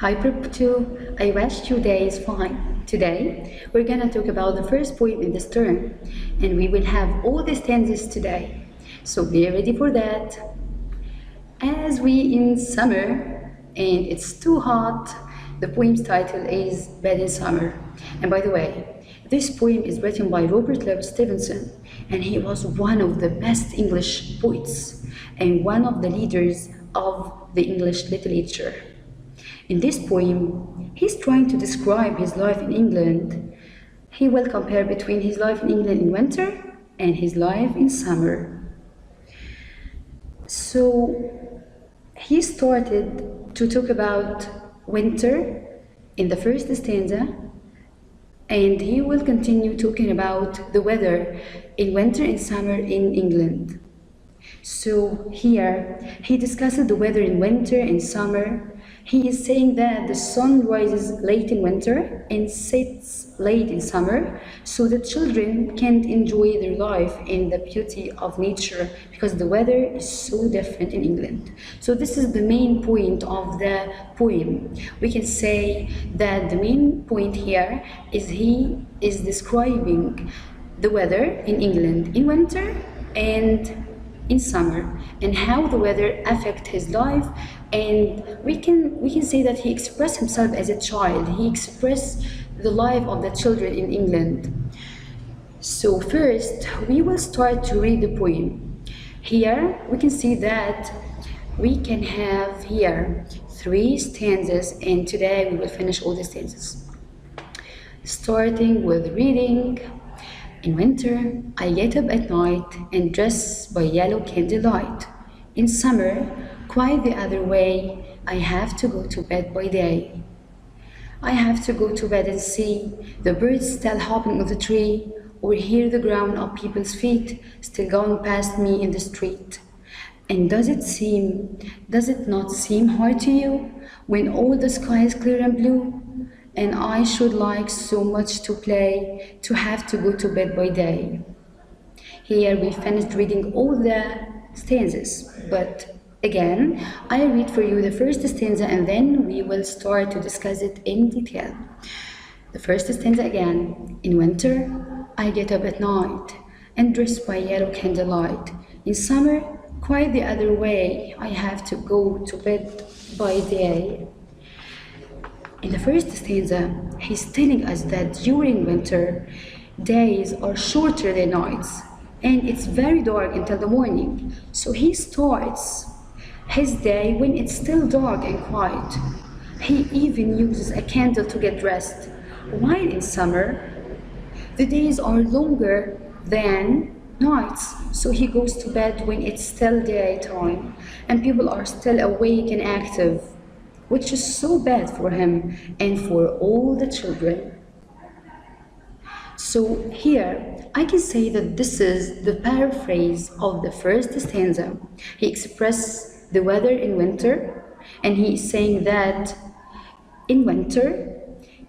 Hi Prep 2, I wish your day is fine. Today, we're gonna talk about the first poem in this term, and we will have all the stanzas today. So be ready for that. As we in summer, and it's too hot, the poem's title is Bed in Summer. And by the way, this poem is written by Robert Louis Stevenson, and he was one of the best English poets and one of the leaders of the English literature. In this poem, he's trying to describe his life in England. He will compare between his life in England in winter and his life in summer. So he started to talk about winter in the first stanza, and he will continue talking about the weather in winter and summer in England. So here, he discusses the weather in winter and summer. He is saying that the sun rises late in winter and sets late in summer, so the children can't enjoy their life in the beauty of nature because the weather is so different in England. So this is the main point of the poem. We can say that the main point here is he is describing the weather in England in winter and in summer, and how the weather affect his life. And we can say that he expressed himself as a child. He expressed the life of the children in England. So first, we will start to read the poem. Here, we can see that we can have here 3 stanzas, and today we will finish all the stanzas. Starting with reading. In winter, I get up at night and dress by yellow candlelight. In summer, quite the other way, I have to go to bed by day. I have to go to bed and see the birds still hopping on the tree, or hear the ground of people's feet still going past me in the street. And does it not seem hard to you when all the sky is clear and blue? And I should like so much to play, to have to go to bed by day. Here we finished reading all the stanzas, but again, I read for you the first stanza and then we will start to discuss it in detail. The first stanza again. In winter, I get up at night and dress by yellow candlelight. In summer, quite the other way, I have to go to bed by day. In the first stanza, he's telling us that during winter, days are shorter than nights, and it's very dark until the morning. So he starts his day when it's still dark and quiet. He even uses a candle to get dressed. While in summer, the days are longer than nights, so he goes to bed when it's still daytime, and people are still awake and active, which is so bad for him and for all the children. So here, I can say that this is the paraphrase of the first stanza. He expressed the weather in winter, and he is saying that in winter,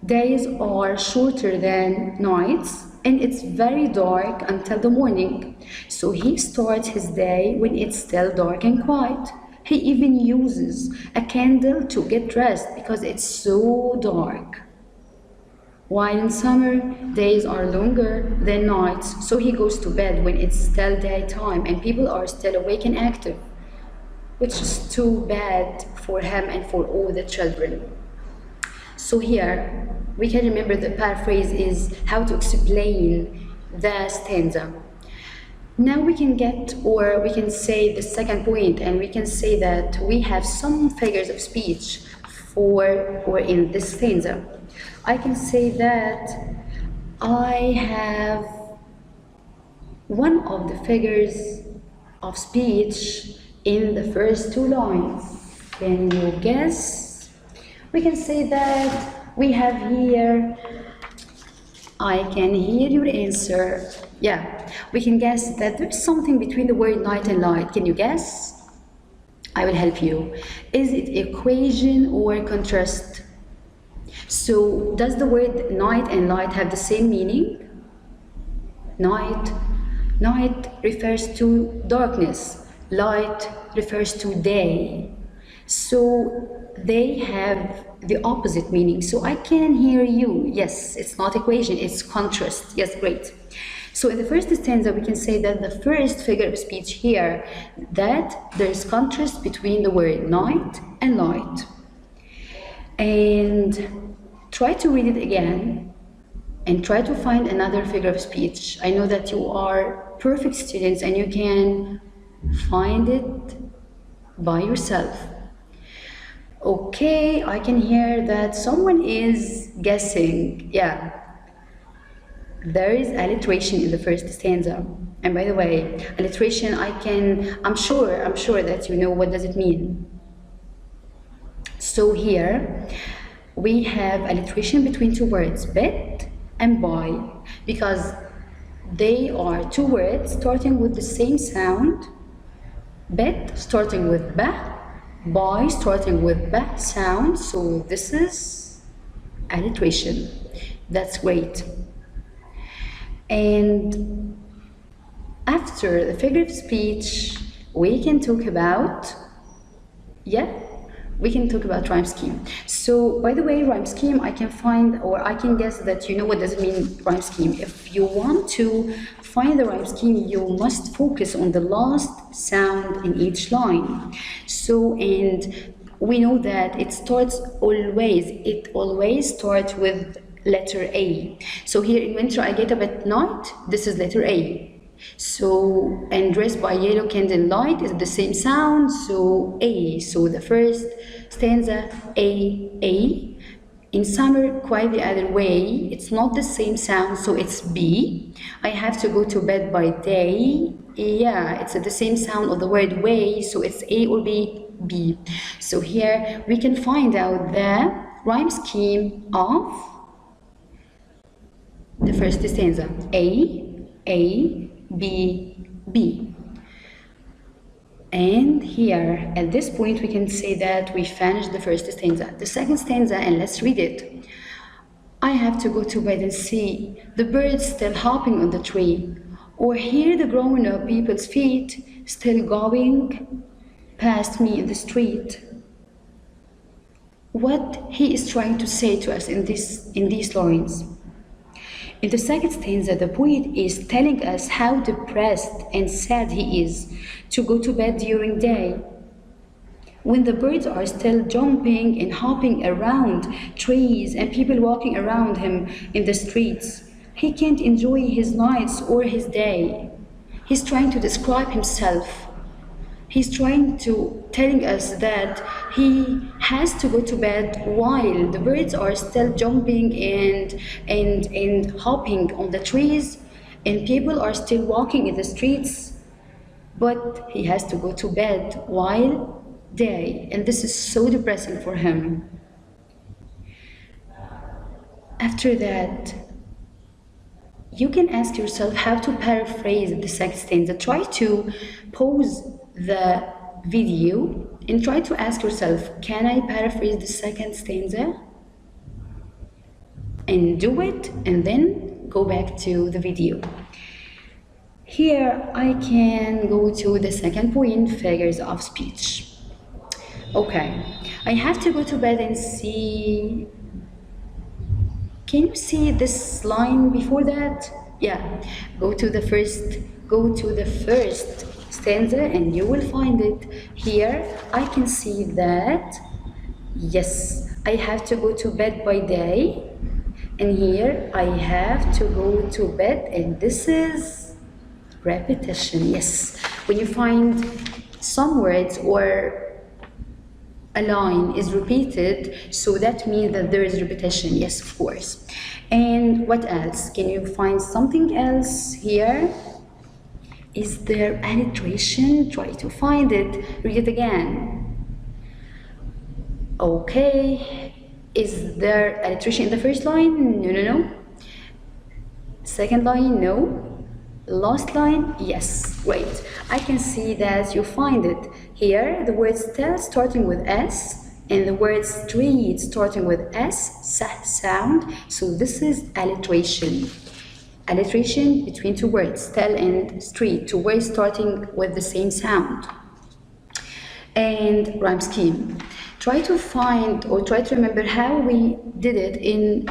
days are shorter than nights, and it's very dark until the morning. So he starts his day when it's still dark and quiet. He even uses a candle to get dressed because it's so dark. While in summer, days are longer than nights, so he goes to bed when it's still daytime and people are still awake and active, which is too bad for him and for all the children. So here, we can remember the paraphrase is how to explain the stanza. Now we can say the second point, and we can say that we have some figures of speech in this stanza. I can say that I have one of the figures of speech in the first 2 lines. Can you guess? We can say that we have here, I can hear your answer. Yeah, we can guess that there's something between the word night and light. Can you guess? I will help you. Is it equation or contrast? So does the word night and light have the same meaning? Night refers to darkness. Light refers to day. So they have the opposite meaning. So I can hear you. Yes, it's not equation, it's contrast. Yes, great. So in the first stanza, we can say that the first figure of speech here, that there is contrast between the word night and light. And try to read it again and try to find another figure of speech. I know that you are perfect students and you can find it by yourself. Okay, I can hear that someone is guessing. Yeah. There is alliteration in the first stanza. And by the way, alliteration, I'm sure that you know what does it mean. So here we have alliteration between two words, bet and by, because they are two words starting with the same sound. Bet starting with ba, by starting with ba sound. So this is alliteration. That's great. And after the figure of speech, we can talk about, we can talk about rhyme scheme. So by the way, rhyme scheme, I can find, or I can guess that you know what does it mean, rhyme scheme. If you want to find the rhyme scheme, you must focus on the last sound in each line. So, and we know that it always starts with letter A. So here in winter I get up at night, this is letter A. So, and dressed by yellow candlelight is the same sound, so A. So the first stanza, A. In summer, quite the other way, it's not the same sound, so it's B. I have to go to bed by day. Yeah, it's the same sound of the word way, so it's A or B, B. So here we can find out the rhyme scheme of the first stanza, A, B, B. And here, at this point, we can say that we finished the first stanza. The second stanza, and let's read it. I have to go to bed and see the birds still hopping on the tree, or hear the grown-up people's feet still going past me in the street. What he is trying to say to us in these lines. In the second stanza, the poet is telling us how depressed and sad he is to go to bed during day, when the birds are still jumping and hopping around trees and people walking around him in the streets. He can't enjoy his nights or his day. He's trying to describe himself. He's trying to telling us that he has to go to bed while the birds are still jumping and hopping on the trees and people are still walking in the streets, but he has to go to bed while day, and this is so depressing for him. After that, you can ask yourself how to paraphrase the second stanza. Try to pause the video and try to ask yourself, can I paraphrase the second stanza? And do it, and then go back to the video. Here I can go to the second point, figures of speech. Okay, I have to go to bed and see. Can you see this line before that? Yeah, go to the first stanza and you will find it. Here I can see that, yes, I have to go to bed by day, and here I have to go to bed, and this is repetition. Yes, when you find some words or a line is repeated, so that means that there is repetition. Yes, of course. And what else? Can you find something else here? Is there alliteration? Try to find it. Read it again. Okay. Is there alliteration in the first line? No. Second line? No. Last line? Yes. Great. I can see that you find it. Here, the word still starting with S, and the word street starting with S sound. So this is alliteration. Alliteration between two words, still and street, two words starting with the same sound. and rhyme scheme. Try to find or try to remember how we did it in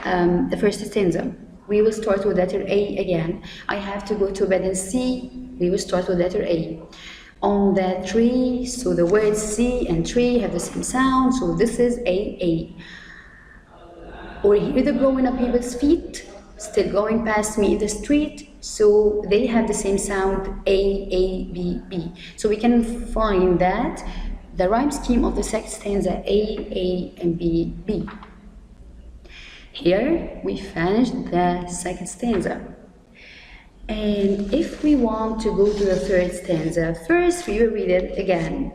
the first stanza. We will start with letter A again. I have to go to bed and see. We will start with letter A. On that tree, so the words see and tree have the same sound, so this is A. Or hear the growing up people's feet, still going past me in the street, so they have the same sound, A, B. So we can find that the rhyme scheme of the second stanza, A, and B. Here we finished the second stanza. And if we want to go to the third stanza, first we will read it again.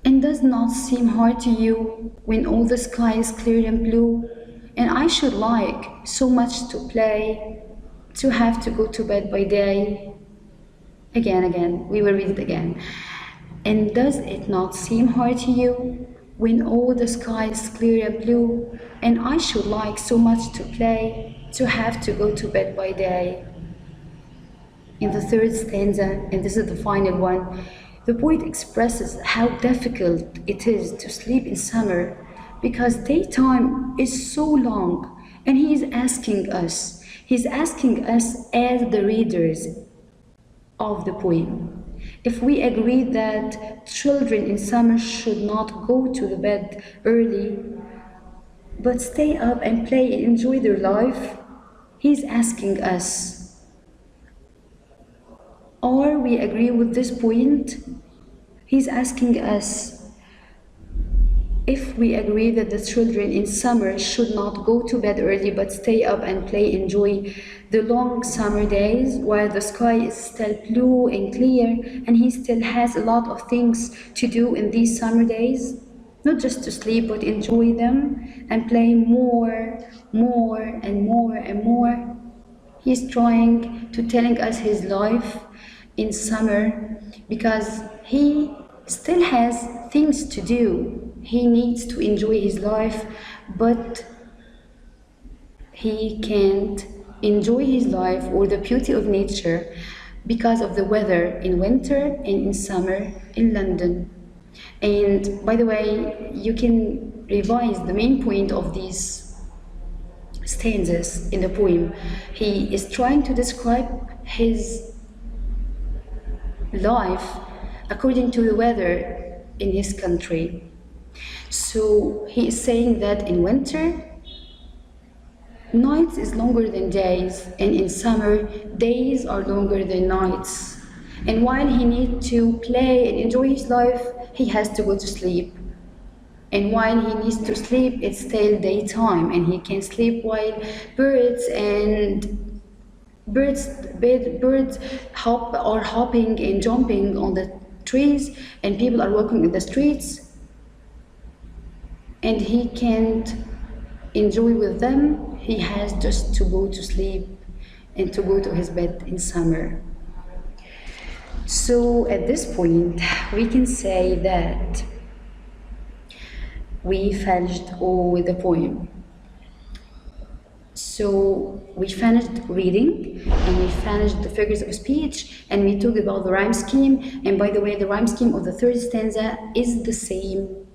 And does not seem hard to you when all the sky is clear and blue, and I should like so much to play, to have to go to bed by day. Again, we will read it again. And does it not seem hard to you when all the sky is clear and blue, and I should like so much to play, to have to go to bed by day? In the third stanza, and this is the final one, the poet expresses how difficult it is to sleep in summer because daytime is so long, and he's asking us as the readers of the poem, if we agree that children in summer should not go to the bed early, but stay up and play and enjoy their life. He's asking us, or we agree with this point. He's asking us if we agree that the children in summer should not go to bed early but stay up and play, enjoy the long summer days while the sky is still blue and clear, and he still has a lot of things to do in these summer days, not just to sleep but enjoy them and play more and more. He's trying to telling us his life in summer because he still has things to do. He needs to enjoy his life, but he can't enjoy his life or the beauty of nature because of the weather in winter and in summer in London. And by the way, you can revise the main point of these stanzas in the poem. He is trying to describe his life according to the weather in his country. So he is saying that in winter, nights is longer than days, and in summer, days are longer than nights. And while he needs to play and enjoy his life, he has to go to sleep. And while he needs to sleep, it's still daytime, and he can sleep while birds are hopping and jumping on the trees, and people are walking in the streets, and he can't enjoy with them. He has just to go to sleep and to go to his bed in summer. So at this point, we can say that we finished all the poem. So we finished reading, and we finished the figures of speech, and we talked about the rhyme scheme. And by the way, the rhyme scheme of the third stanza is the same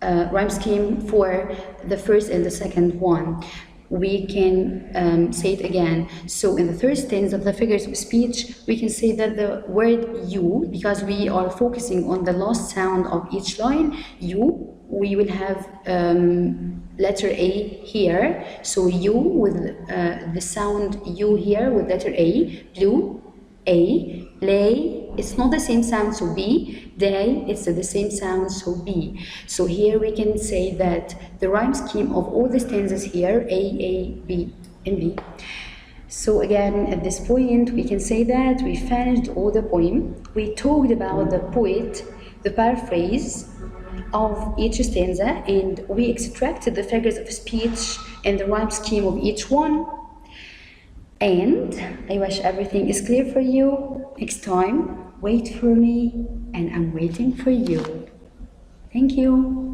rhyme scheme for the first and the second one. We can say it again. So in the third stanza of the figures of speech, we can say that the word you, because we are focusing on the last sound of each line, you, we will have letter A here. So you with the sound U here with letter A, blue, A, lay, it's not the same sound, so B, day, it's the same sound, so B. So here we can say that the rhyme scheme of all the stanzas here, A, B, and B. So again, at this point, we can say that we finished all the poem. We talked about the poet, the paraphrase of each stanza, and we extracted the figures of speech and the rhyme scheme of each one. And I wish everything is clear for you. Next time, wait for me, and I'm waiting for you. Thank you.